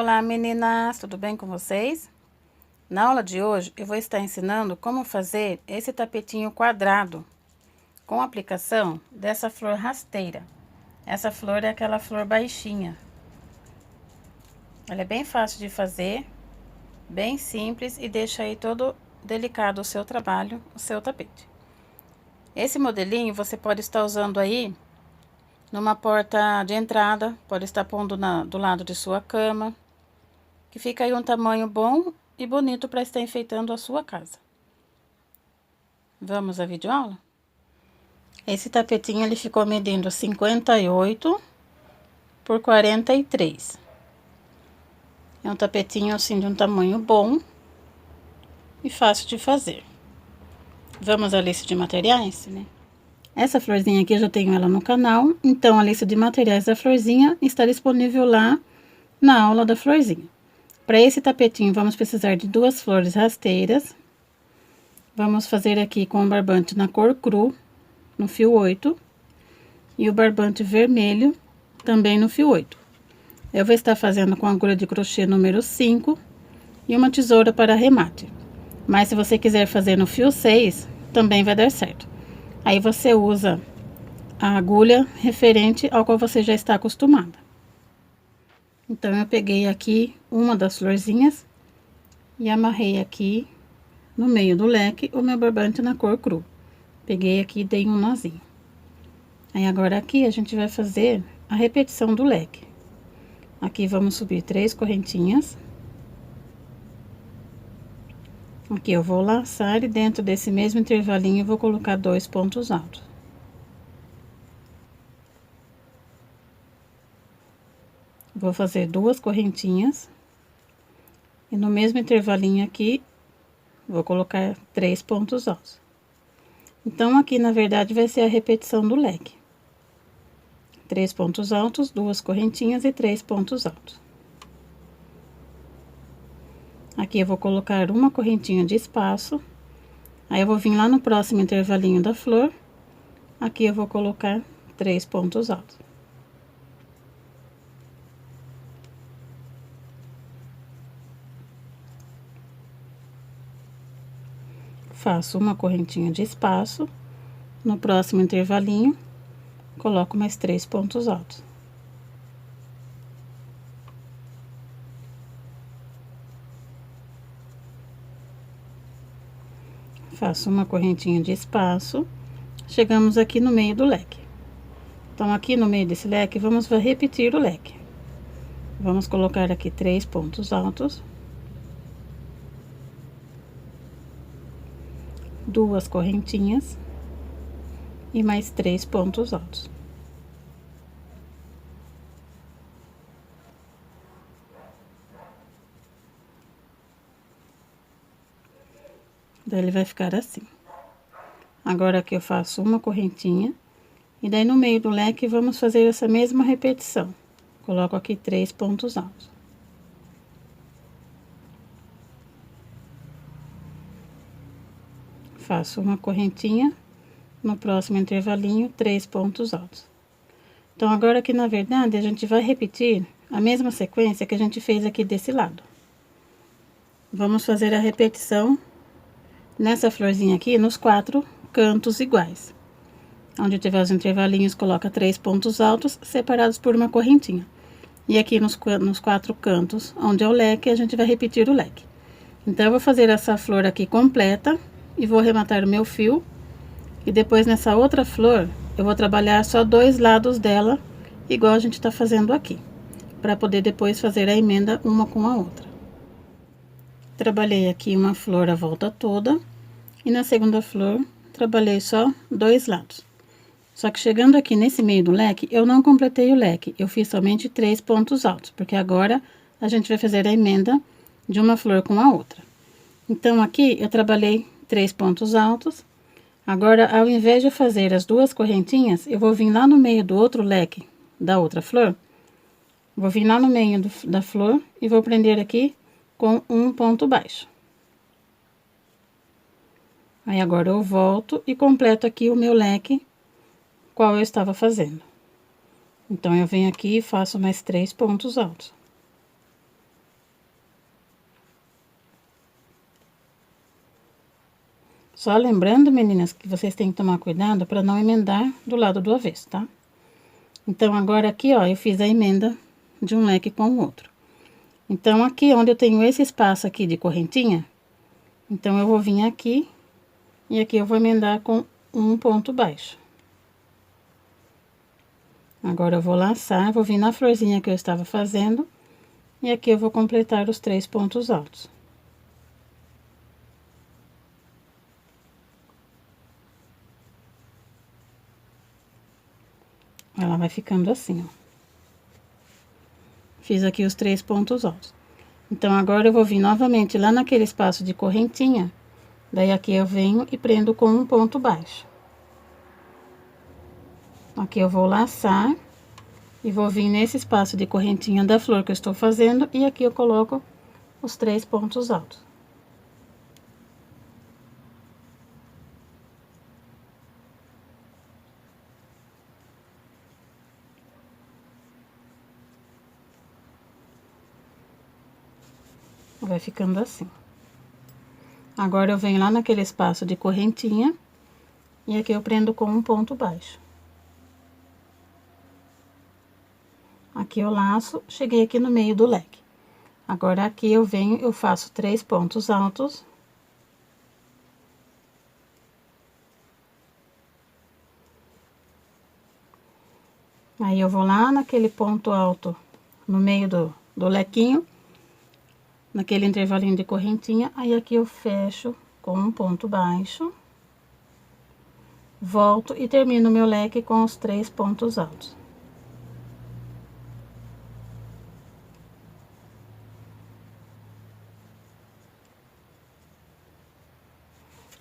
Olá meninas, tudo bem com vocês? Na aula de hoje eu vou estar ensinando como fazer esse tapetinho quadrado com a aplicação dessa flor rasteira. Essa flor é aquela flor baixinha. Ela é bem fácil de fazer, bem simples e deixa aí todo delicado o seu trabalho, o seu tapete. Esse modelinho você pode estar usando aí numa porta de entrada, pode estar pondo do lado de sua cama, que fica aí um tamanho bom e bonito para estar enfeitando a sua casa. Vamos à videoaula? Esse tapetinho ele ficou medindo 58 por 43. É um tapetinho assim de um tamanho bom e fácil de fazer. Vamos à lista de materiais, né? Essa florzinha aqui eu já tenho ela no canal, então a lista de materiais da florzinha está disponível lá na aula da florzinha. Para esse tapetinho, vamos precisar de 2 flores rasteiras. Vamos fazer aqui com o barbante na cor cru, no fio 8. E o barbante vermelho, também no fio 8. Eu vou estar fazendo com agulha de crochê número 5 e uma tesoura para arremate. Mas se você quiser fazer no fio 6, também vai dar certo. Aí você usa a agulha referente ao qual você já está acostumada. Então, eu peguei aqui uma das florzinhas e amarrei aqui no meio do leque o meu barbante na cor cru. Peguei aqui e dei um nozinho. Aí, agora aqui a gente vai fazer a repetição do leque. Aqui vamos subir 3 correntinhas. Aqui eu vou laçar e dentro desse mesmo intervalinho eu vou colocar 2 pontos altos. Vou fazer 2 correntinhas e no mesmo intervalinho aqui vou colocar 3 pontos altos. Então, aqui na verdade vai ser a repetição do leque: 3 pontos altos, 2 correntinhas e 3 pontos altos. Aqui eu vou colocar uma correntinha de espaço, aí eu vou vir lá no próximo intervalinho da flor, aqui eu vou colocar 3 pontos altos. Faço uma correntinha de espaço, no próximo intervalinho, coloco mais 3 pontos altos. Faço uma correntinha de espaço, chegamos aqui no meio do leque. Então, aqui no meio desse leque, vamos repetir o leque. Vamos colocar aqui 3 pontos altos. 2 correntinhas e mais 3 pontos altos. Daí ele vai ficar assim. Agora aqui eu faço uma correntinha e daí no meio do leque vamos fazer essa mesma repetição. Coloco aqui 3 pontos altos. Faço uma correntinha, no próximo intervalinho, 3 pontos altos. Então, agora aqui, na verdade, a gente vai repetir a mesma sequência que a gente fez aqui desse lado. Vamos fazer a repetição nessa florzinha aqui, nos 4 cantos iguais. Onde tiver os intervalinhos, coloca 3 pontos altos, separados por uma correntinha. E aqui nos 4 cantos, onde é o leque, a gente vai repetir o leque. Então, eu vou fazer essa flor aqui completa e vou arrematar o meu fio, e depois nessa outra flor eu vou trabalhar só 2 lados dela, igual a gente tá fazendo aqui, para poder depois fazer a emenda uma com a outra. Trabalhei aqui uma flor a volta toda, e na segunda flor trabalhei só 2 lados. Só que chegando aqui nesse meio do leque, eu não completei o leque, eu fiz somente 3 pontos altos, porque agora a gente vai fazer a emenda de uma flor com a outra. Então, aqui eu trabalhei 3 pontos altos. Agora, ao invés de fazer as 2 correntinhas, eu vou vir lá no meio do outro leque da outra flor. Vou vir lá no meio da flor e vou prender aqui com um ponto baixo. Aí, agora eu volto e completo aqui o meu leque, qual eu estava fazendo. Então, eu venho aqui e faço mais 3 pontos altos. Só lembrando, meninas, que vocês têm que tomar cuidado para não emendar do lado do avesso, tá? Então, agora aqui, ó, eu fiz a emenda de um leque com o outro. Então, aqui onde eu tenho esse espaço aqui de correntinha, então, eu vou vir aqui e aqui eu vou emendar com um ponto baixo. Agora, eu vou laçar, vou vir na florzinha que eu estava fazendo e aqui eu vou completar os 3 pontos altos. Ela vai ficando assim, ó. Fiz aqui os 3 pontos altos. Então, agora eu vou vir novamente lá naquele espaço de correntinha. Daí, aqui eu venho e prendo com um ponto baixo. Aqui eu vou laçar e vou vir nesse espaço de correntinha da flor que eu estou fazendo. E aqui eu coloco os 3 pontos altos. Vai ficando assim. Agora, eu venho lá naquele espaço de correntinha, e aqui eu prendo com um ponto baixo. Aqui eu laço, cheguei aqui no meio do leque. Agora, aqui eu venho, eu faço 3 pontos altos. Aí, eu vou lá naquele ponto alto, no meio do lequinho, naquele intervalinho de correntinha, aí aqui eu fecho com um ponto baixo, volto e termino meu leque com os 3 pontos altos.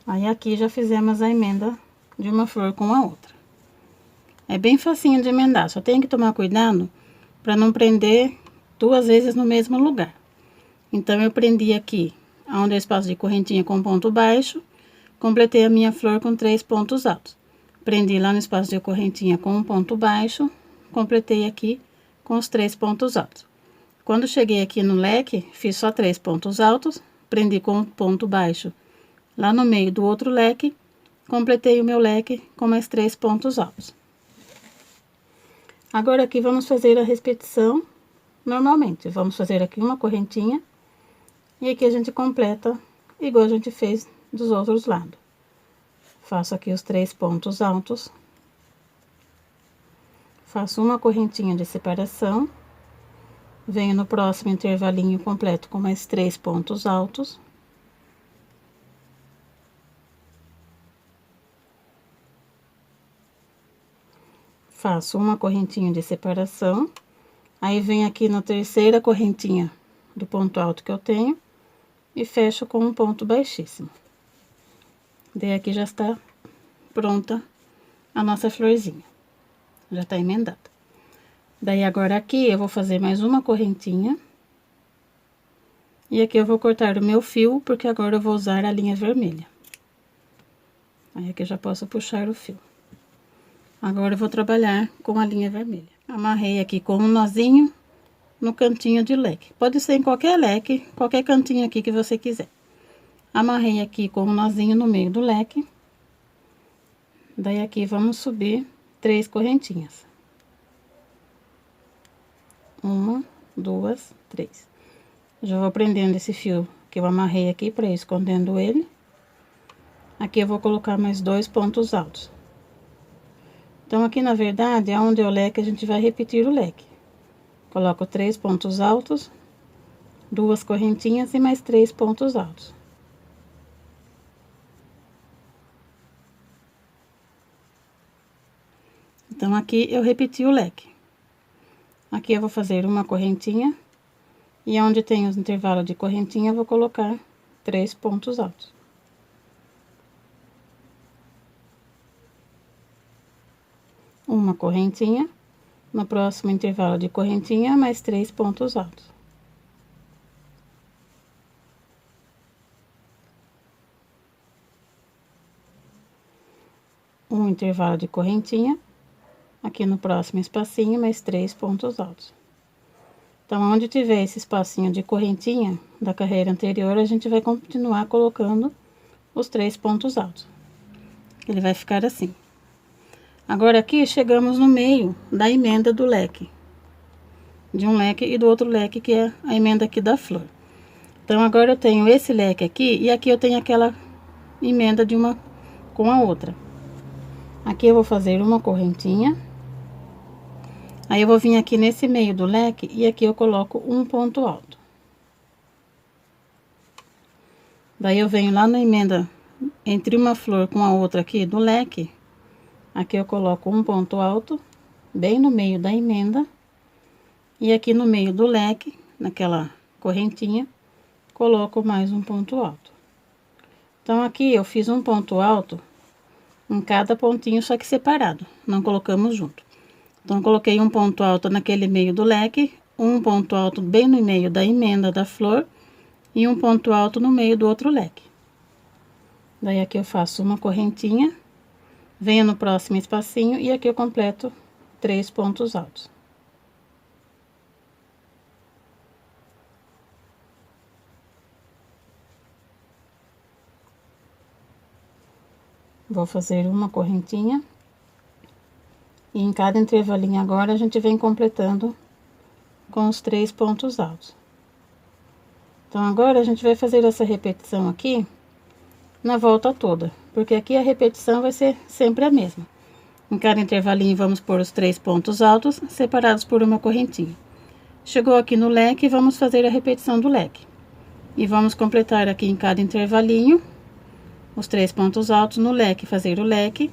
Aí, aqui já fizemos a emenda de uma flor com a outra. É bem facinho de emendar, só tem que tomar cuidado para não prender 2 vezes no mesmo lugar. Então, eu prendi aqui, onde é o espaço de correntinha com ponto baixo, completei a minha flor com 3 pontos altos. Prendi lá no espaço de correntinha com um ponto baixo, completei aqui com os 3 pontos altos. Quando cheguei aqui no leque, fiz só 3 pontos altos, prendi com um ponto baixo lá no meio do outro leque, completei o meu leque com mais 3 pontos altos. Agora, aqui vamos fazer a repetição normalmente. Vamos fazer aqui uma correntinha. E aqui a gente completa igual a gente fez dos outros lados. Faço aqui os 3 pontos altos. Faço uma correntinha de separação. Venho no próximo intervalinho completo com mais 3 pontos altos. Faço uma correntinha de separação. Aí, venho aqui na terceira correntinha do ponto alto que eu tenho. E fecho com um ponto baixíssimo. Daí, aqui já está pronta a nossa florzinha. Já tá emendada. Daí, agora aqui eu vou fazer mais uma correntinha. E aqui eu vou cortar o meu fio, porque agora eu vou usar a linha vermelha. Aí, aqui eu já posso puxar o fio. Agora eu vou trabalhar com a linha vermelha. Amarrei aqui com um nozinho no cantinho de leque. Pode ser em qualquer leque, qualquer cantinho aqui que você quiser. Amarrei aqui com um nozinho no meio do leque. Daí, aqui vamos subir 3 correntinhas. 1, 2, 3. Já vou prendendo esse fio que eu amarrei aqui para ir escondendo ele. Aqui eu vou colocar mais 2 pontos altos. Então, aqui na verdade é onde é o leque, a gente vai repetir o leque. Coloco 3 pontos altos, 2 correntinhas e mais 3 pontos altos. Então, aqui eu repeti o leque. Aqui eu vou fazer uma correntinha, e onde tem os intervalos de correntinha, eu vou colocar 3 pontos altos. Uma correntinha. No próximo intervalo de correntinha, mais 3 pontos altos. Um intervalo de correntinha. Aqui no próximo espacinho, mais 3 pontos altos. Então, onde tiver esse espacinho de correntinha da carreira anterior, a gente vai continuar colocando os 3 pontos altos. Ele vai ficar assim. Agora aqui chegamos no meio da emenda do leque. De um leque e do outro leque, que é a emenda aqui da flor. Então agora eu tenho esse leque aqui e aqui eu tenho aquela emenda de uma com a outra. Aqui eu vou fazer uma correntinha. Aí eu vou vir aqui nesse meio do leque e aqui eu coloco um ponto alto. Daí eu venho lá na emenda entre uma flor com a outra aqui do leque. Aqui eu coloco um ponto alto, bem no meio da emenda. E aqui no meio do leque, naquela correntinha, coloco mais um ponto alto. Então aqui eu fiz um ponto alto em cada pontinho, só que separado, não colocamos junto. Então coloquei um ponto alto naquele meio do leque, um ponto alto bem no meio da emenda da flor e um ponto alto no meio do outro leque. Daí aqui eu faço uma correntinha, venho no próximo espacinho e aqui eu completo 3 pontos altos. Vou fazer uma correntinha. E em cada intervalinho agora a gente vem completando com os 3 pontos altos. Então agora a gente vai fazer essa repetição aqui na volta toda, porque aqui a repetição vai ser sempre a mesma. Em cada intervalinho vamos pôr os 3 pontos altos separados por uma correntinha. Chegou aqui no leque, vamos fazer a repetição do leque. E vamos completar aqui em cada intervalinho os 3 pontos altos no leque, fazer o leque.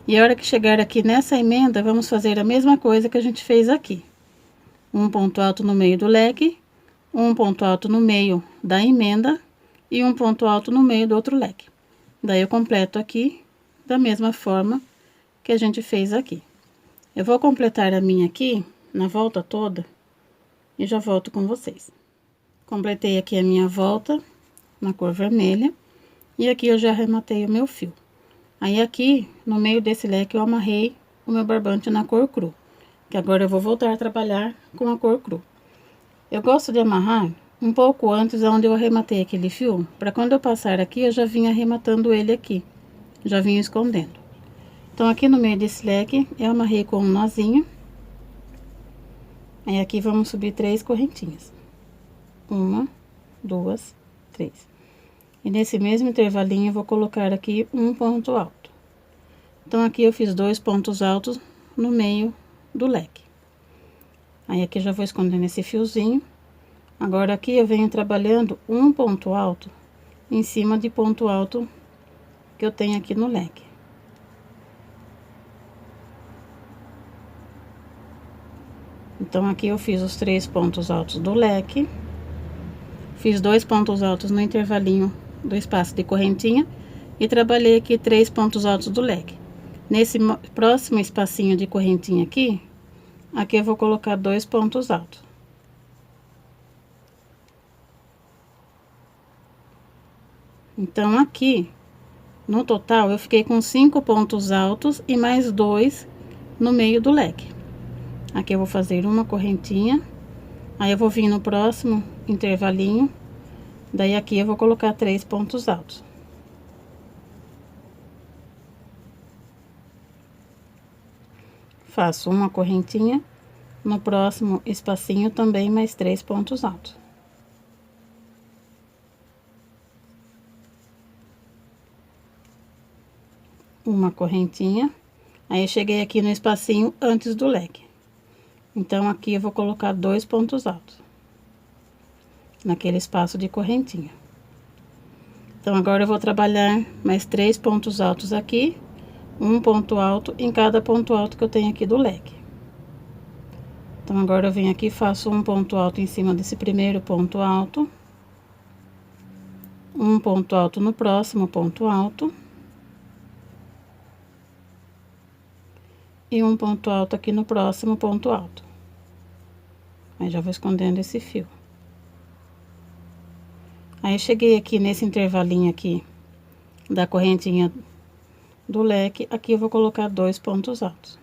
E a hora que chegar aqui nessa emenda, vamos fazer a mesma coisa que a gente fez aqui. Um ponto alto no meio do leque, um ponto alto no meio da emenda e um ponto alto no meio do outro leque. Daí eu completo aqui da mesma forma que a gente fez aqui. Eu vou completar a minha aqui na volta toda e já volto com vocês. Completei aqui a minha volta na cor vermelha e aqui eu já arrematei o meu fio. Aí aqui, no meio desse leque, eu amarrei o meu barbante na cor cru, que agora eu vou voltar a trabalhar com a cor cru. Eu gosto de amarrar um pouco antes onde eu arrematei aquele fio, para quando eu passar aqui, eu já vim arrematando ele aqui, já vim escondendo. Então, aqui no meio desse leque, eu amarrei com um nozinho. Aí aqui vamos subir 3 correntinhas. 1, 2, 3. E nesse mesmo intervalinho, eu vou colocar aqui um ponto alto. Então, aqui eu fiz 2 pontos altos no meio do leque. Aí, aqui já vou escondendo esse fiozinho. Agora, aqui eu venho trabalhando um ponto alto em cima de ponto alto que eu tenho aqui no leque. Então, aqui eu fiz os 3 pontos altos do leque. Fiz 2 pontos altos no intervalinho do espaço de correntinha e trabalhei aqui 3 pontos altos do leque. Nesse próximo espacinho de correntinha aqui, aqui eu vou colocar 2 pontos altos. Então, aqui, no total, eu fiquei com 5 pontos altos e mais 2 no meio do leque. Aqui eu vou fazer uma correntinha, aí eu vou vir no próximo intervalinho, daí aqui eu vou colocar 3 pontos altos. Faço uma correntinha, no próximo espacinho também mais 3 pontos altos. Uma correntinha, aí eu cheguei aqui no espacinho antes do leque. Então, aqui eu vou colocar 2 pontos altos, naquele espaço de correntinha. Então, agora eu vou trabalhar mais 3 pontos altos aqui, um ponto alto em cada ponto alto que eu tenho aqui do leque. Então, agora eu venho aqui e faço um ponto alto em cima desse primeiro ponto alto, um ponto alto no próximo ponto alto, e um ponto alto aqui no próximo ponto alto. Aí, já vou escondendo esse fio. Aí, eu cheguei aqui nesse intervalinho aqui da correntinha do leque, aqui eu vou colocar 2 pontos altos.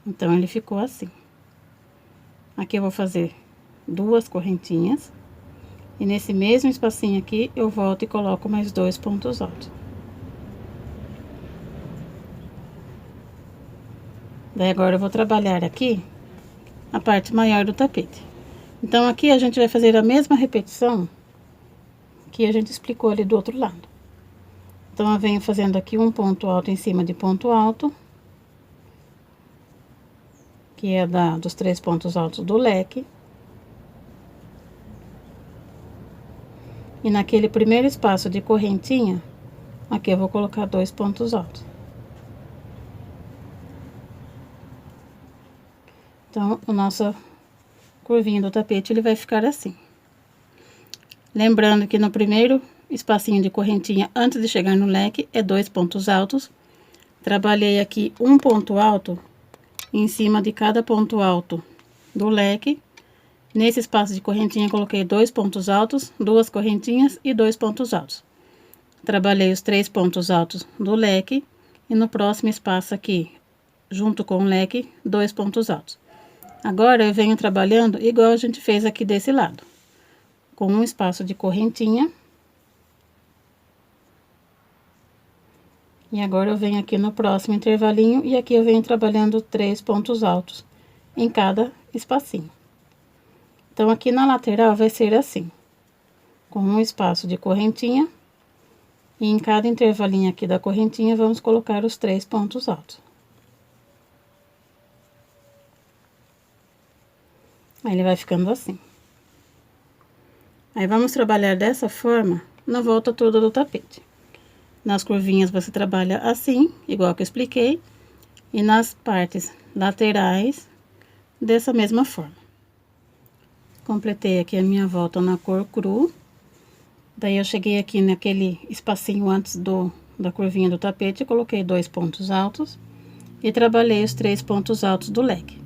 Então, ele ficou assim. Aqui eu vou fazer 2 correntinhas E nesse mesmo espacinho aqui, eu volto e coloco mais 2 pontos altos. Daí, agora eu vou trabalhar aqui a parte maior do tapete. Então, aqui a gente vai fazer a mesma repetição que a gente explicou ali do outro lado. Então, eu venho fazendo aqui um ponto alto em cima de ponto alto, que é dos 3 pontos altos do leque. E naquele primeiro espaço de correntinha, aqui eu vou colocar 2 pontos altos. Então, a nossa curvinha do tapete, ele vai ficar assim. Lembrando que no primeiro espacinho de correntinha, antes de chegar no leque, é 2 pontos altos. Trabalhei aqui um ponto alto em cima de cada ponto alto do leque. Nesse espaço de correntinha, coloquei 2 pontos altos, 2 correntinhas e 2 pontos altos. Trabalhei os 3 pontos altos do leque e no próximo espaço aqui, junto com o leque, 2 pontos altos. Agora, eu venho trabalhando igual a gente fez aqui desse lado, com um espaço de correntinha. E agora, eu venho aqui no próximo intervalinho e aqui eu venho trabalhando 3 pontos altos em cada espacinho. Então, aqui na lateral vai ser assim, com um espaço de correntinha. E em cada intervalinho aqui da correntinha, vamos colocar os 3 pontos altos. Aí, ele vai ficando assim. Aí, vamos trabalhar dessa forma na volta toda do tapete. Nas curvinhas, você trabalha assim, igual que eu expliquei. E nas partes laterais, dessa mesma forma. Completei aqui a minha volta na cor cru. Daí, eu cheguei aqui naquele espacinho antes da curvinha do tapete, coloquei 2 pontos altos. E trabalhei os 3 pontos altos do leque.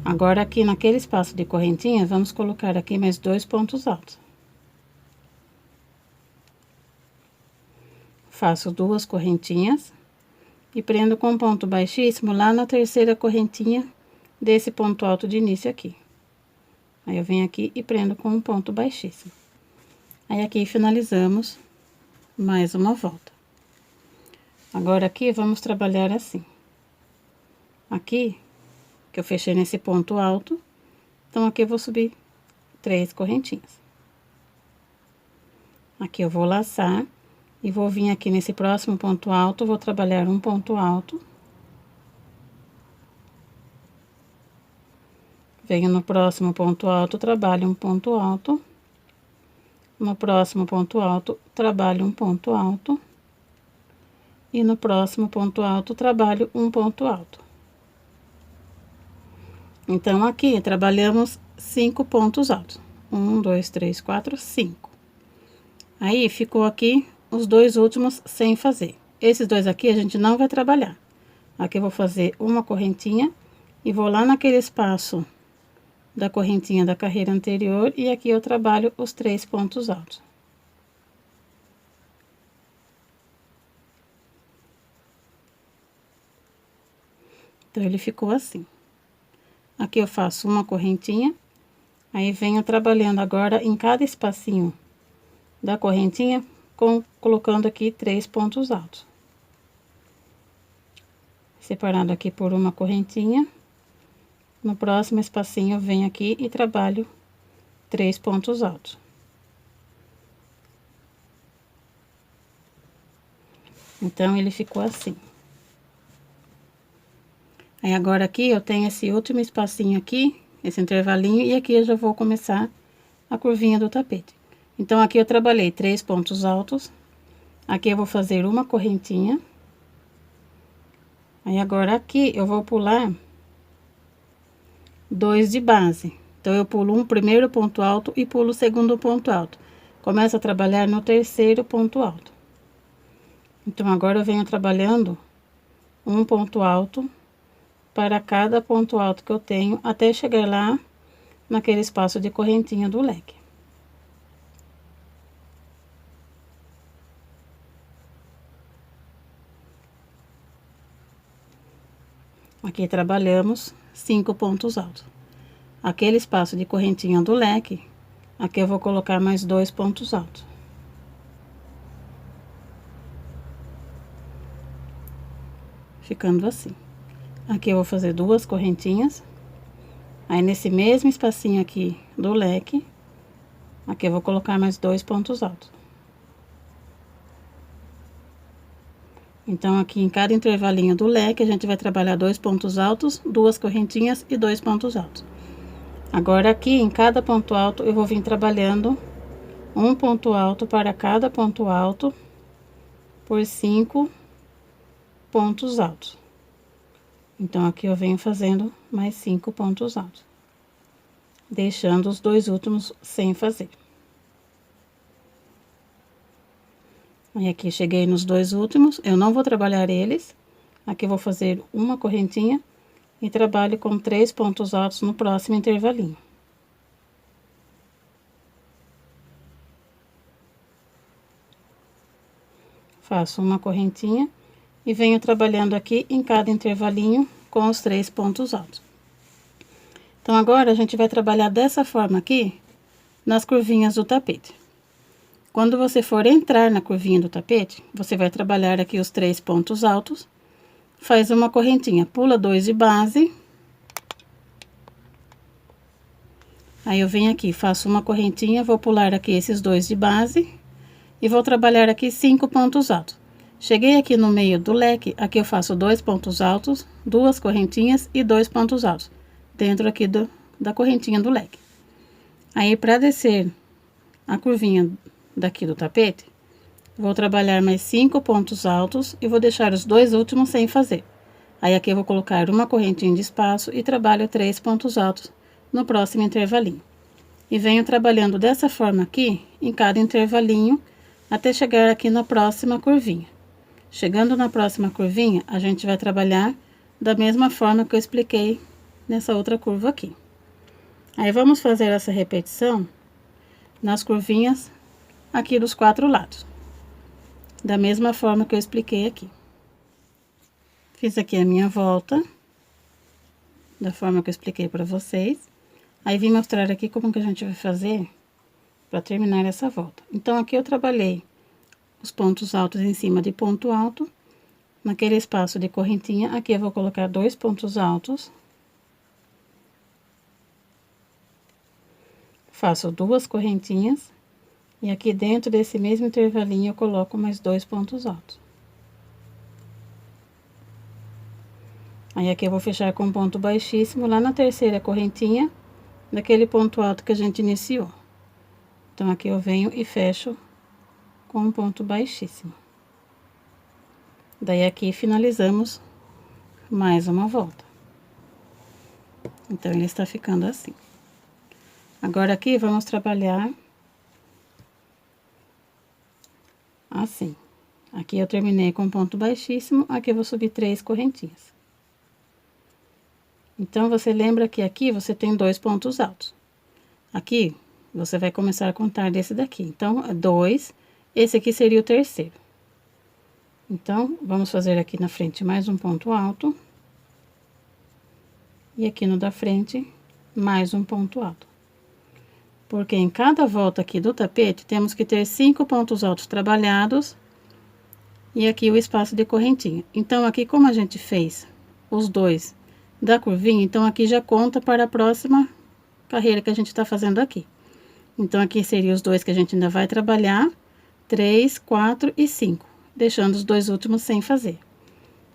Agora, aqui naquele espaço de correntinha, vamos colocar aqui mais 2 pontos altos. Faço 2 correntinhas e prendo com um ponto baixíssimo lá na terceira correntinha desse ponto alto de início aqui. Aí, eu venho aqui e prendo com um ponto baixíssimo. Aí, aqui finalizamos mais uma volta. Agora, aqui, vamos trabalhar assim. Aqui, que eu fechei nesse ponto alto, então, aqui eu vou subir 3 correntinhas. Aqui eu vou laçar e vou vir aqui nesse próximo ponto alto, vou trabalhar um ponto alto. Venho no próximo ponto alto, trabalho um ponto alto. No próximo ponto alto, trabalho um ponto alto. E no próximo ponto alto, trabalho um ponto alto. Então, aqui, trabalhamos 5 pontos altos. 1, 2, 3, 4, 5. Aí, ficou aqui os 2 últimos sem fazer. Esses 2 aqui, a gente não vai trabalhar. Aqui, eu vou fazer uma correntinha e vou lá naquele espaço da correntinha da carreira anterior e aqui eu trabalho os 3 pontos altos. Então, ele ficou assim. Aqui eu faço uma correntinha, aí venho trabalhando agora em cada espacinho da correntinha, colocando aqui 3 pontos altos. Separado aqui por uma correntinha. No próximo espacinho, eu venho aqui e trabalho 3 pontos altos. Então, ele ficou assim. Aí, agora aqui, eu tenho esse último espacinho aqui, esse intervalinho, e aqui eu já vou começar a curvinha do tapete. Então, aqui eu trabalhei 3 pontos altos, aqui eu vou fazer uma correntinha. Aí, agora aqui, eu vou pular 2 de base. Então, eu pulo um primeiro ponto alto e pulo o segundo ponto alto. Começo a trabalhar no terceiro ponto alto. Então, agora eu venho trabalhando um ponto alto para cada ponto alto que eu tenho, até chegar lá naquele espaço de correntinha do leque. Aqui trabalhamos 5 pontos altos. Aquele espaço de correntinha do leque, Aqui eu vou colocar mais 2 pontos altos. Ficando assim. Aqui eu vou fazer 2 correntinhas. Aí, nesse mesmo espacinho aqui do leque, aqui eu vou colocar mais 2 pontos altos. Então, aqui em cada intervalinho do leque, a gente vai trabalhar 2 pontos altos, 2 correntinhas e 2 pontos altos. Agora, aqui em cada ponto alto, eu vou vir trabalhando um ponto alto para cada ponto alto por 5 pontos altos. Então, aqui eu venho fazendo mais 5 pontos altos, deixando os 2 últimos sem fazer. Aí, aqui cheguei nos 2 últimos, eu não vou trabalhar eles. Aqui eu vou fazer uma correntinha e trabalho com 3 pontos altos no próximo intervalinho. Faço uma correntinha e venho trabalhando aqui em cada intervalinho com os 3 pontos altos. Então, agora a gente vai trabalhar dessa forma aqui nas curvinhas do tapete. Quando você for entrar na curvinha do tapete, você vai trabalhar aqui os 3 pontos altos, faz uma correntinha, pula 2 de base. Aí, eu venho aqui, faço uma correntinha, vou pular aqui esses 2 de base e vou trabalhar aqui 5 pontos altos. Cheguei aqui no meio do leque, aqui eu faço 2 pontos altos, 2 correntinhas e 2 pontos altos, dentro aqui da correntinha do leque. Aí, para descer a curvinha daqui do tapete, vou trabalhar mais 5 pontos altos e vou deixar os 2 últimos sem fazer. Aí, aqui eu vou colocar uma correntinha de espaço e trabalho 3 pontos altos no próximo intervalinho. E venho trabalhando dessa forma aqui, em cada intervalinho, até chegar aqui na próxima curvinha. Chegando na próxima curvinha, a gente vai trabalhar da mesma forma que eu expliquei nessa outra curva aqui. Aí, vamos fazer essa repetição nas curvinhas aqui dos 4 lados, da mesma forma que eu expliquei aqui. Fiz aqui a minha volta, da forma que eu expliquei para vocês. Aí, vim mostrar aqui como que a gente vai fazer para terminar essa volta. Então, aqui eu trabalhei os pontos altos em cima de ponto alto. Naquele espaço de correntinha, aqui eu vou colocar 2 pontos altos. Faço 2 correntinhas. E aqui dentro desse mesmo intervalinho, eu coloco mais 2 pontos altos. Aí, aqui eu vou fechar com um ponto baixíssimo lá na terceira correntinha, daquele ponto alto que a gente iniciou. Então, aqui eu venho e fecho com um ponto baixíssimo. Daí, aqui finalizamos mais uma volta. Então, ele está ficando assim. Agora, aqui vamos trabalhar assim. Aqui eu terminei com ponto baixíssimo, aqui eu vou subir 3 correntinhas. Então, você lembra que aqui você tem 2 pontos altos. Aqui, você vai começar a contar desse daqui. Então, é 2, esse aqui seria o terceiro. Então, vamos fazer aqui na frente mais um ponto alto. E aqui no da frente, mais um ponto alto. Porque em cada volta aqui do tapete, temos que ter 5 pontos altos trabalhados. E aqui o espaço de correntinha. Então, aqui como a gente fez os 2 da curvinha, então aqui já conta para a próxima carreira que a gente está fazendo aqui. Então, aqui seria os 2 que a gente ainda vai trabalhar, 3, 4 e 5, deixando os 2 últimos sem fazer.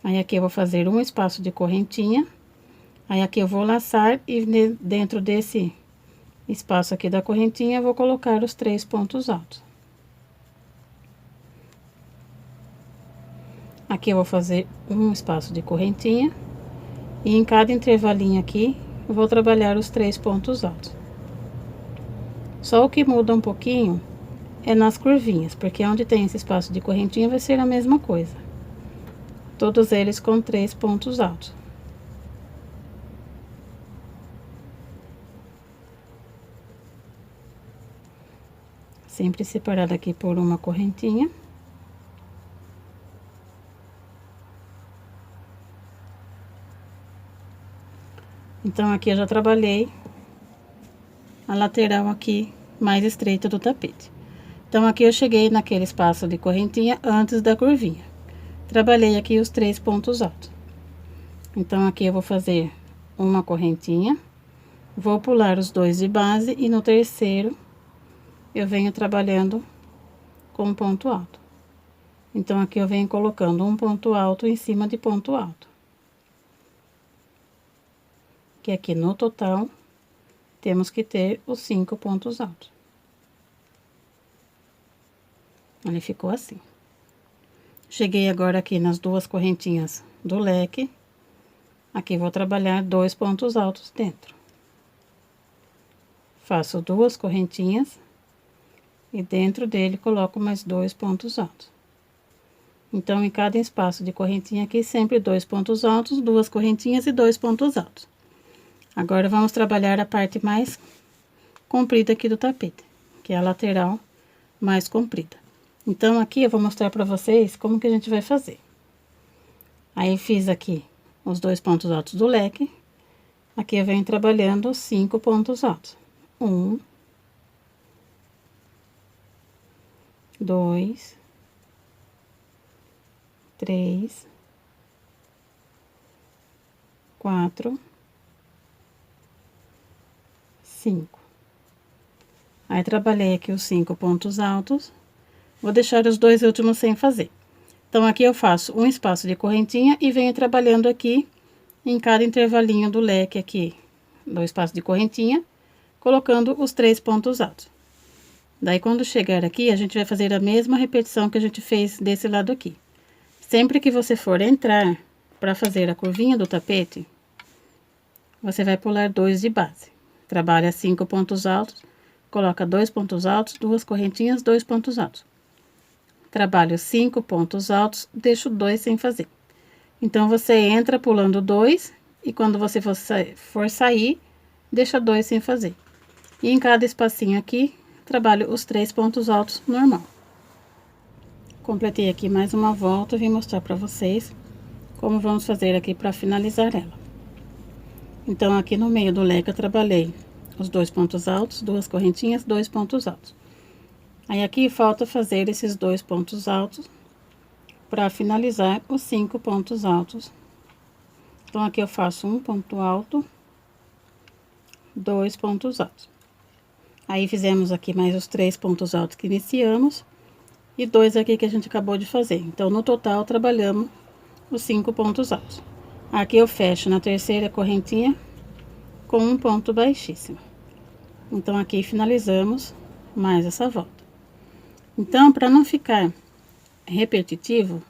Aí, aqui eu vou fazer um espaço de correntinha. Aí, aqui eu vou laçar e dentro desse espaço aqui da correntinha, eu vou colocar os 3 pontos altos. Aqui eu vou fazer um espaço de correntinha. E em cada intervalinho aqui, eu vou trabalhar os 3 pontos altos. Só o que muda um pouquinho é nas curvinhas, porque onde tem esse espaço de correntinha vai ser a mesma coisa. Todos eles com 3 pontos altos. Sempre separado aqui por uma correntinha. Então, aqui eu já trabalhei a lateral aqui mais estreita do tapete. Então, aqui eu cheguei naquele espaço de correntinha antes da curvinha. Trabalhei aqui os 3 pontos altos. Então, aqui eu vou fazer uma correntinha, vou pular os 2 de base e no terceiro eu venho trabalhando com um ponto alto. Então, aqui eu venho colocando um ponto alto em cima de ponto alto. Que aqui no total temos que ter os 5 pontos altos. Ele ficou assim. Cheguei agora aqui nas 2 correntinhas do leque. Aqui vou trabalhar 2 pontos altos dentro. Faço 2 correntinhas e dentro dele coloco mais 2 pontos altos. Então, em cada espaço de correntinha aqui, sempre 2 pontos altos, 2 correntinhas e 2 pontos altos. Agora, vamos trabalhar a parte mais comprida aqui do tapete, que é a lateral mais comprida. Então, aqui eu vou mostrar pra vocês como que a gente vai fazer. Aí, fiz aqui os 2 pontos altos do leque. Aqui eu venho trabalhando 5 pontos altos. 1, 2, 3, 4, 5. Aí, trabalhei aqui os 5 pontos altos. Vou deixar os 2 últimos sem fazer. Então, aqui eu faço um espaço de correntinha e venho trabalhando aqui em cada intervalinho do leque aqui, do espaço de correntinha, colocando os 3 pontos altos. Daí, quando chegar aqui, a gente vai fazer a mesma repetição que a gente fez desse lado aqui. Sempre que você for entrar para fazer a curvinha do tapete, você vai pular 2 de base. Trabalha 5 pontos altos, coloca 2 pontos altos, 2 correntinhas, 2 pontos altos. Trabalho 5 pontos altos, deixo 2 sem fazer. Então, você entra pulando 2 e quando você for sair, deixa 2 sem fazer. E em cada espacinho aqui, trabalho os 3 pontos altos normal. Completei aqui mais uma volta e vim mostrar pra vocês como vamos fazer aqui pra finalizar ela. Então, aqui no meio do leque eu trabalhei os 2 pontos altos, 2 correntinhas, 2 pontos altos. Aí, aqui falta fazer esses 2 pontos altos para finalizar os 5 pontos altos. Então, aqui eu faço um ponto alto, 2 pontos altos. Aí, fizemos aqui mais os 3 pontos altos que iniciamos e 2 aqui que a gente acabou de fazer. Então, no total, trabalhamos os 5 pontos altos. Aqui eu fecho na terceira correntinha com um ponto baixíssimo. Então, aqui finalizamos mais essa volta. Então, para não ficar repetitivo,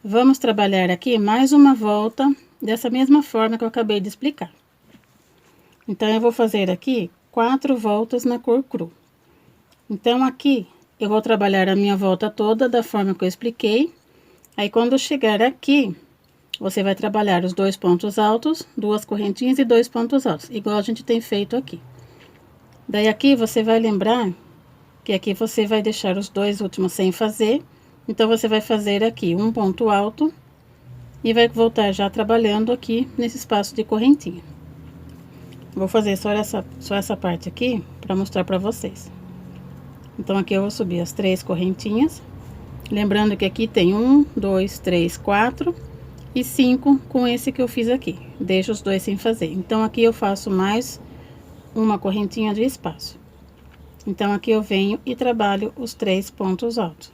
vamos trabalhar aqui mais uma volta dessa mesma forma que eu acabei de explicar. Então, eu vou fazer aqui 4 voltas na cor cru. Então, aqui eu vou trabalhar a minha volta toda da forma que eu expliquei. Aí, quando chegar aqui, você vai trabalhar os 2 pontos altos, 2 correntinhas e 2 pontos altos, igual a gente tem feito aqui. Daí, aqui você vai lembrar que aqui você vai deixar os 2 últimos sem fazer. Então, você vai fazer aqui um ponto alto e vai voltar já trabalhando aqui nesse espaço de correntinha. Vou fazer só essa parte aqui para mostrar para vocês. Então, aqui eu vou subir as 3 correntinhas. Lembrando que aqui tem 1, 2, 3, 4 e 5 com esse que eu fiz aqui. Deixo os 2 sem fazer. Então, aqui eu faço mais uma correntinha de espaço. Então, aqui eu venho e trabalho os 3 pontos altos.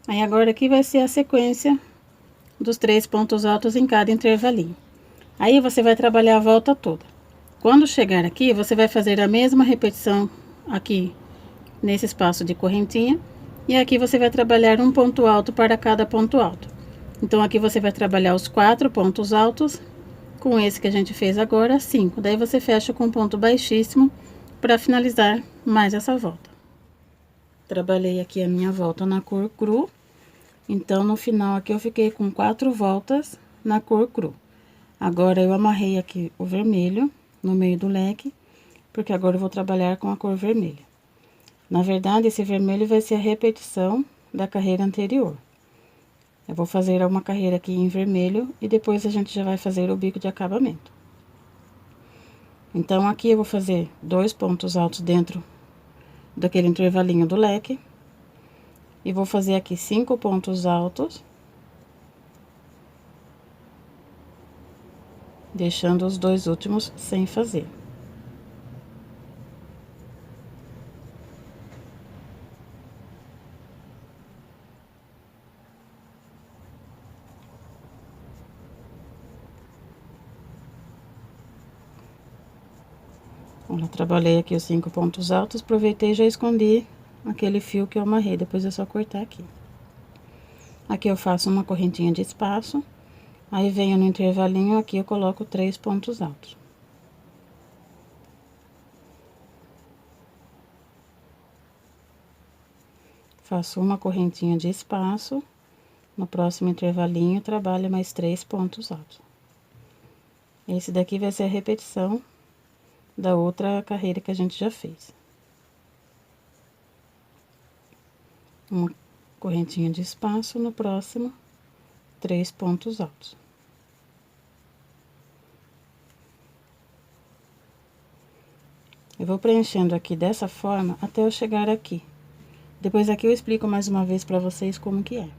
Aí, agora aqui vai ser a sequência dos 3 pontos altos em cada intervalinho. Aí, você vai trabalhar a volta toda. Quando chegar aqui, você vai fazer a mesma repetição aqui nesse espaço de correntinha. E aqui você vai trabalhar um ponto alto para cada ponto alto. Então, aqui você vai trabalhar os 4 pontos altos, com esse que a gente fez agora, 5. Daí, você fecha com um ponto baixíssimo para finalizar mais essa volta. Trabalhei aqui a minha volta na cor cru. Então, no final aqui eu fiquei com 4 voltas na cor cru. Agora, eu amarrei aqui o vermelho no meio do leque, porque agora eu vou trabalhar com a cor vermelha. Na verdade, esse vermelho vai ser a repetição da carreira anterior. Eu vou fazer uma carreira aqui em vermelho e depois a gente já vai fazer o bico de acabamento. Então, aqui eu vou fazer 2 pontos altos dentro daquele intervalinho do leque. E vou fazer aqui 5 pontos altos. Deixando os 2 últimos sem fazer. Eu trabalhei aqui os 5 pontos altos, aproveitei e já escondi aquele fio que eu amarrei, depois é só cortar aqui. Aqui eu faço uma correntinha de espaço, aí venho no intervalinho, aqui eu coloco 3 pontos altos. Faço uma correntinha de espaço, no próximo intervalinho trabalho mais 3 pontos altos. Esse daqui vai ser a repetição da outra carreira que a gente já fez. Uma correntinha de espaço, no próximo, 3 pontos altos. Eu vou preenchendo aqui dessa forma até eu chegar aqui. Depois aqui eu explico mais uma vez pra vocês como que é.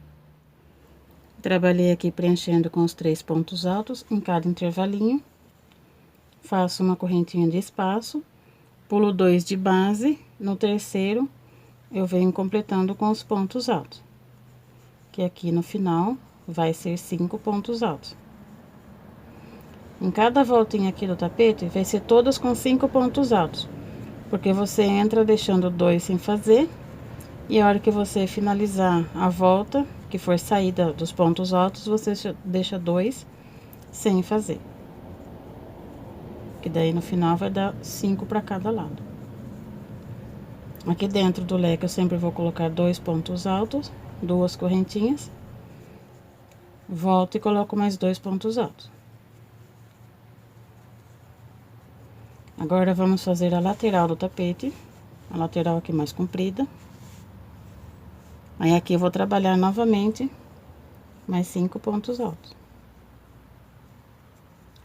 Trabalhei aqui preenchendo com os 3 pontos altos em cada intervalinho. Faço uma correntinha de espaço, pulo 2 de base, no terceiro eu venho completando com os pontos altos. Que aqui no final vai ser 5 pontos altos. Em cada voltinha aqui do tapete, vai ser todas com 5 pontos altos. Porque você entra deixando 2 sem fazer, e a hora que você finalizar a volta, que for saída dos pontos altos, você deixa 2 sem fazer. Que daí no final vai dar 5 para cada lado. Aqui dentro do leque eu sempre vou colocar 2 pontos altos, 2 correntinhas. Volto e coloco mais 2 pontos altos. Agora vamos fazer a lateral do tapete, a lateral aqui mais comprida. Aí aqui eu vou trabalhar novamente mais 5 pontos altos.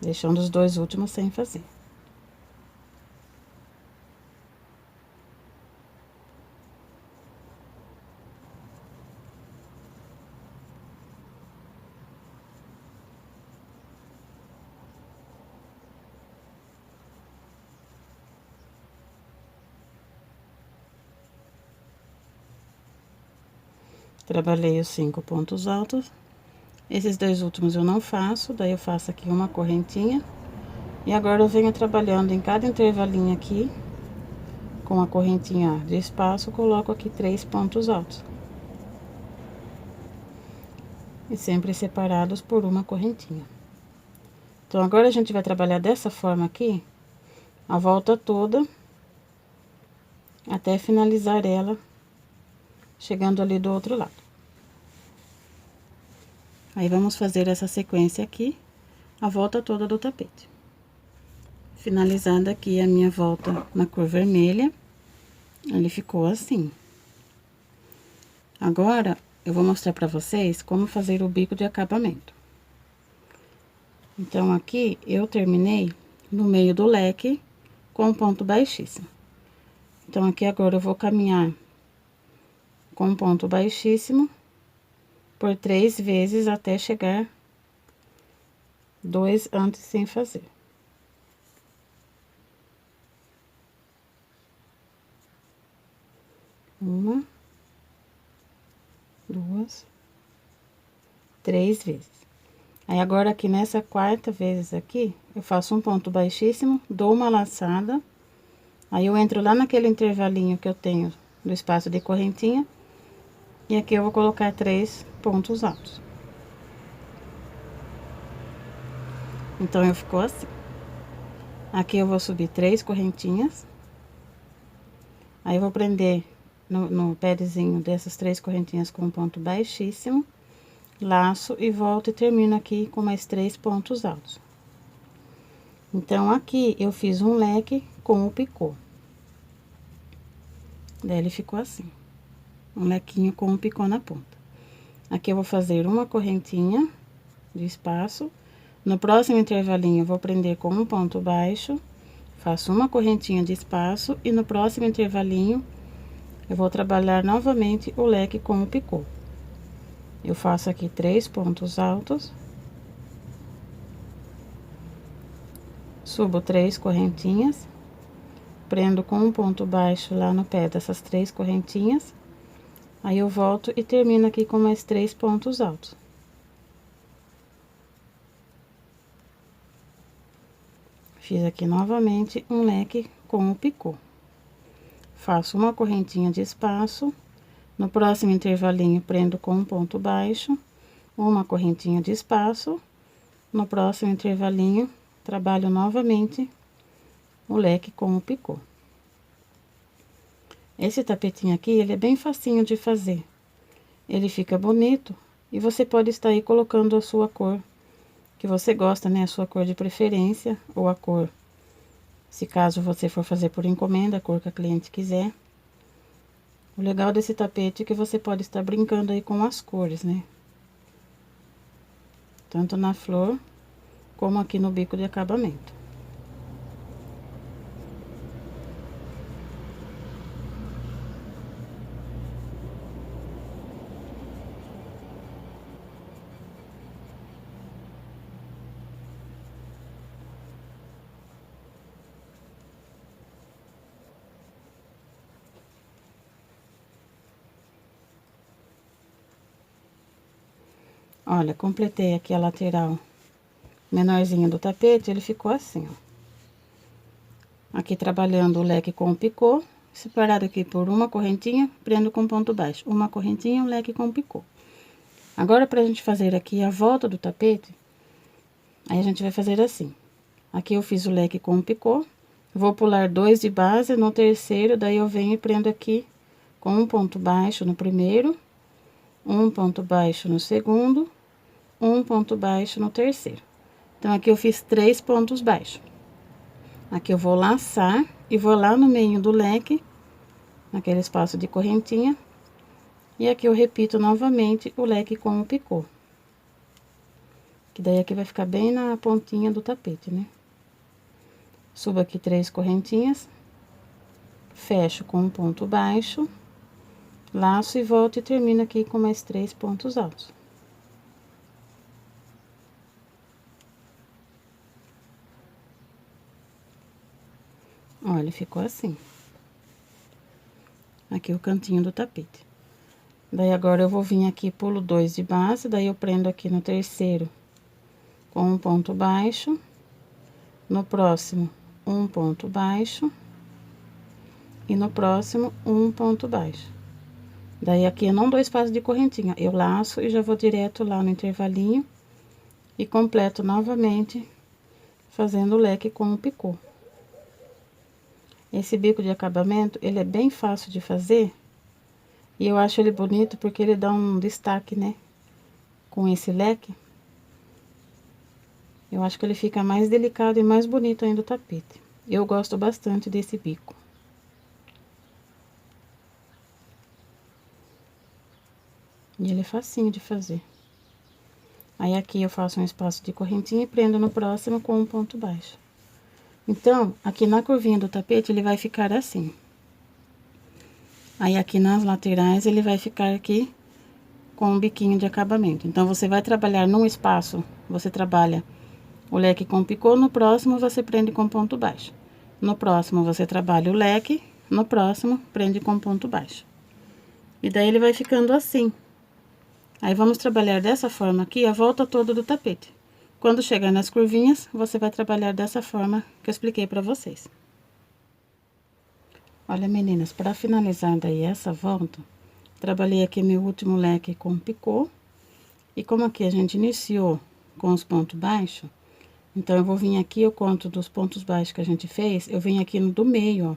Deixando os 2 últimos sem fazer. Trabalhei os 5 pontos altos. Esses 2 últimos eu não faço, daí eu faço aqui uma correntinha. E agora eu venho trabalhando em cada intervalinho aqui, com a correntinha de espaço, coloco aqui 3 pontos altos. E sempre separados por uma correntinha. Então, agora a gente vai trabalhar dessa forma aqui, a volta toda, até finalizar ela, chegando ali do outro lado. Aí, vamos fazer essa sequência aqui, a volta toda do tapete. Finalizada aqui a minha volta na cor vermelha, ele ficou assim. Agora, eu vou mostrar pra vocês como fazer o bico de acabamento. Então, aqui, eu terminei no meio do leque com um ponto baixíssimo. Então, aqui agora eu vou caminhar com um ponto baixíssimo por 3 vezes até chegar 2 antes sem fazer. Uma, 2, 3 vezes. Aí, agora, aqui nessa 4ª vez aqui, eu faço um ponto baixíssimo, dou uma laçada, aí eu entro lá naquele intervalinho que eu tenho do espaço de correntinha, e aqui eu vou colocar 3 pontos altos. Então, eu ficou assim. Aqui eu vou subir 3 correntinhas, aí eu vou prender no pezinho dessas 3 correntinhas com um ponto baixíssimo, laço e volto e termino aqui com mais 3 pontos altos. Então, aqui eu fiz um leque com o picô. Daí, ele ficou assim, um lequinho com o picô na ponta. Aqui eu vou fazer uma correntinha de espaço. No próximo intervalinho, eu vou prender com um ponto baixo, faço uma correntinha de espaço e no próximo intervalinho, eu vou trabalhar novamente o leque com o picô. Eu faço aqui 3 pontos altos, subo 3 correntinhas, prendo com um ponto baixo lá no pé dessas 3 correntinhas, aí eu volto e termino aqui com mais 3 pontos altos. Fiz aqui novamente um leque com o picô. Faço uma correntinha de espaço, no próximo intervalinho prendo com um ponto baixo, uma correntinha de espaço, no próximo intervalinho trabalho novamente o leque com o picô. Esse tapetinho aqui, ele é bem facinho de fazer. Ele fica bonito e você pode estar aí colocando a sua cor que você gosta, né? A sua cor de preferência ou a cor, se caso você for fazer por encomenda, a cor que a cliente quiser. O legal desse tapete é que você pode estar brincando aí com as cores, né? Tanto na flor, como aqui no bico de acabamento. Olha, completei aqui a lateral menorzinha do tapete, ele ficou assim, ó. Aqui trabalhando o leque com o picô, separado aqui por uma correntinha, prendo com ponto baixo. Uma correntinha, o leque com o picô. Agora, pra gente fazer aqui a volta do tapete, aí a gente vai fazer assim. Aqui eu fiz o leque com o picô, vou pular 2 de base, no terceiro, daí eu venho e prendo aqui com um ponto baixo no primeiro, um ponto baixo no segundo, um ponto baixo no terceiro. Então, aqui eu fiz 3 pontos baixos. Aqui eu vou laçar e vou lá no meio do leque, naquele espaço de correntinha, e aqui eu repito novamente o leque com o picô. Que daí aqui vai ficar bem na pontinha do tapete, né? Subo aqui 3 correntinhas, fecho com um ponto baixo, laço e volto e termino aqui com mais 3 pontos altos. Olha, ficou assim. Aqui o cantinho do tapete. Daí, agora eu vou vir aqui, pulo 2 de base, daí eu prendo aqui no terceiro com um ponto baixo, no próximo, um ponto baixo, e no próximo, um ponto baixo. Daí, aqui eu não dou espaço de correntinha, eu laço e já vou direto lá no intervalinho e completo novamente, fazendo o leque com o picô. Esse bico de acabamento, ele é bem fácil de fazer, e eu acho ele bonito porque ele dá um destaque, né, com esse leque. Eu acho que ele fica mais delicado e mais bonito ainda o tapete. Eu gosto bastante desse bico. E ele é facinho de fazer. Aí, aqui eu faço um espaço de correntinha e prendo no próximo com um ponto baixo. Então, aqui na curvinha do tapete, ele vai ficar assim. Aí, aqui nas laterais, ele vai ficar aqui com um biquinho de acabamento. Então, você vai trabalhar num espaço, você trabalha o leque com picô, no próximo você prende com ponto baixo. No próximo você trabalha o leque, no próximo prende com ponto baixo. E daí ele vai ficando assim. Aí vamos trabalhar dessa forma aqui a volta toda do tapete. Quando chegar nas curvinhas, você vai trabalhar dessa forma que eu expliquei pra vocês. Olha, meninas, para finalizar daí essa volta, trabalhei aqui meu último leque com picô. E como aqui a gente iniciou com os pontos baixos, então, eu vou vir aqui, eu conto dos pontos baixos que a gente fez, eu venho aqui no do meio, ó,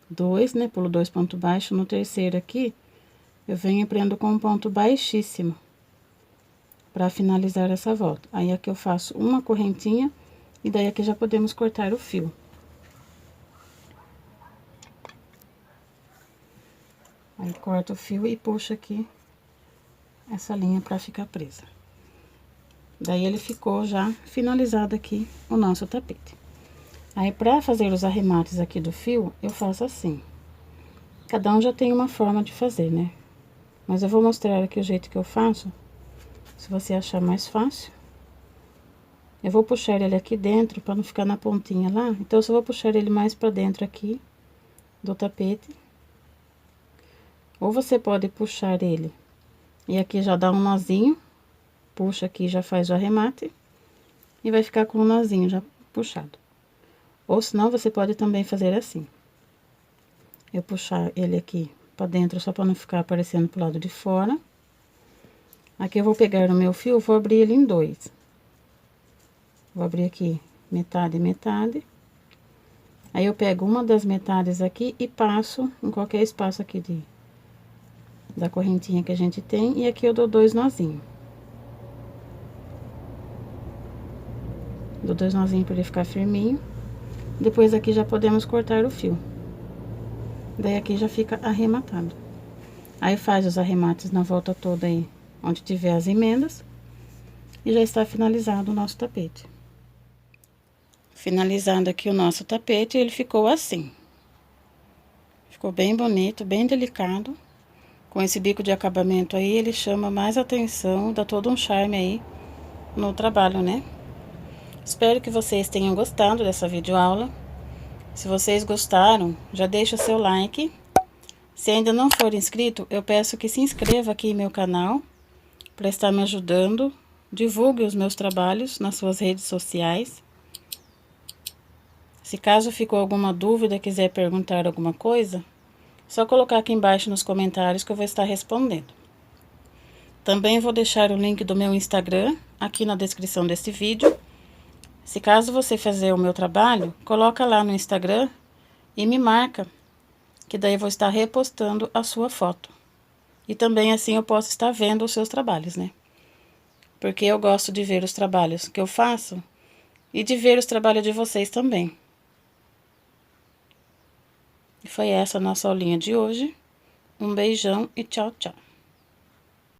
2, né, pulo 2 pontos baixos, no terceiro aqui, eu venho e prendo com um ponto baixíssimo, pra finalizar essa volta. Aí, aqui eu faço uma correntinha, e daí aqui já podemos cortar o fio. Aí, corto o fio e puxo aqui essa linha para ficar presa. Daí ele ficou já finalizado aqui o nosso tapete. Aí, para fazer os arremates aqui do fio, eu faço assim. Cada um já tem uma forma de fazer, né? Mas eu vou mostrar aqui o jeito que eu faço, se você achar mais fácil. Eu vou puxar ele aqui dentro, para não ficar na pontinha lá. Então, eu só vou puxar ele mais para dentro aqui do tapete. Ou você pode puxar ele e aqui já dá um nozinho. Puxa aqui, já faz o arremate. E vai ficar com o nozinho já puxado. Ou senão, você pode também fazer assim. Eu puxar ele aqui pra dentro, só pra não ficar aparecendo pro lado de fora. Aqui eu vou pegar o meu fio, vou abrir ele em dois. Vou abrir aqui metade e metade. Aí, eu pego uma das metades aqui e passo em qualquer espaço aqui da correntinha que a gente tem. E aqui eu dou 2 nozinhos. Dou 2 nozinhos pra ele ficar firminho. Depois aqui já podemos cortar o fio. Daí aqui já fica arrematado. Aí faz os arremates na volta toda aí, onde tiver as emendas. E já está finalizado o nosso tapete. Finalizado aqui o nosso tapete, ele ficou assim. Ficou bem bonito, bem delicado. Com esse bico de acabamento aí, ele chama mais atenção, dá todo um charme aí no trabalho, né? Espero que vocês tenham gostado dessa videoaula. Se vocês gostaram, já deixa seu like. Se ainda não for inscrito, eu peço que se inscreva aqui em meu canal, para estar me ajudando. Divulgue os meus trabalhos nas suas redes sociais. Se caso ficou alguma dúvida, quiser perguntar alguma coisa, só colocar aqui embaixo nos comentários que eu vou estar respondendo. Também vou deixar o link do meu Instagram aqui na descrição desse vídeo. Se caso você fazer o meu trabalho, coloca lá no Instagram e me marca, que daí eu vou estar repostando a sua foto. E também assim eu posso estar vendo os seus trabalhos, né? Porque eu gosto de ver os trabalhos que eu faço e de ver os trabalhos de vocês também. E foi essa a nossa aulinha de hoje. Um beijão e tchau, tchau.